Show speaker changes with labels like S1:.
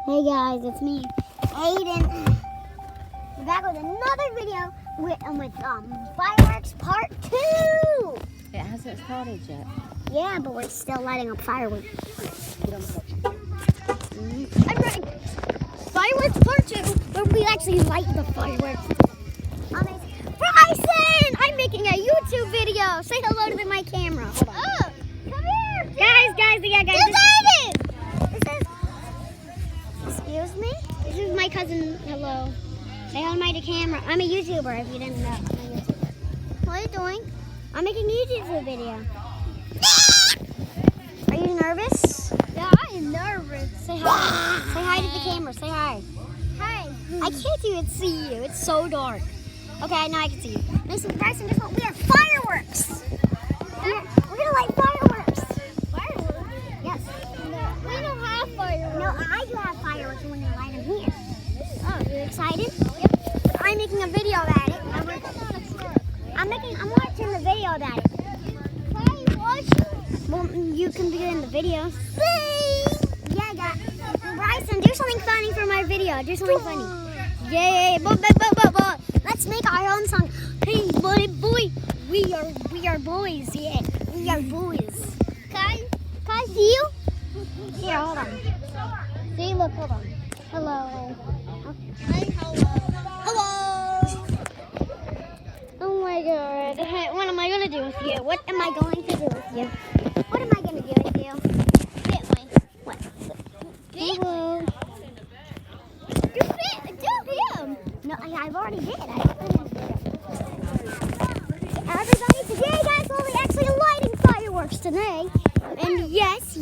S1: Hey guys, it's me, Aiden. We're back with another video with fireworks part 2.
S2: It hasn't started yet.
S1: Yeah, but we're still lighting up fireworks. I'm ready. Fireworks part 2, where we actually light the fireworks. Bryson! I'm making a YouTube video. Say hello to my camera. Hold on. Oh, come here. Guys. Excuse me? This is my cousin. Hello. Say hello to my camera. I'm a YouTuber if you didn't know. I'm a YouTuber. What are you doing? I'm making a YouTube video. Are you nervous?
S3: Yeah, I am nervous.
S1: Say hi. Say hi to the camera. Say hi.
S3: Hi.
S1: I can't even see you. It's so dark. Okay, now I can see you. Listen, Bryson, guess what? We have fireworks. We're gonna light fireworks.
S3: Fireworks?
S1: Yes.
S3: We don't have fireworks.
S1: No, I do have fireworks when we light them here.
S3: Oh,
S1: You excited? Yep. I'm making a video about it. I'm watching the video about it.
S3: Can I watch?
S1: Well, you can be in the video. Yeah, guys. Bryson, do something funny for my video. Do something funny. Yay! Let's make our own song. Hey, boy, we are boys. Yeah, we are boys.
S3: Can I see you?
S1: Here, hold on. See, look, hold on. Hello.
S3: Hi, hello.
S1: Oh my God. Hey, what am I gonna do with you? What am I going to do with you? What am I gonna do with you?
S3: Get me.
S1: What?
S3: Hello. Do him.
S1: No, I've already did. Everybody, today, guys, we'll be actually lighting fireworks today. And yes,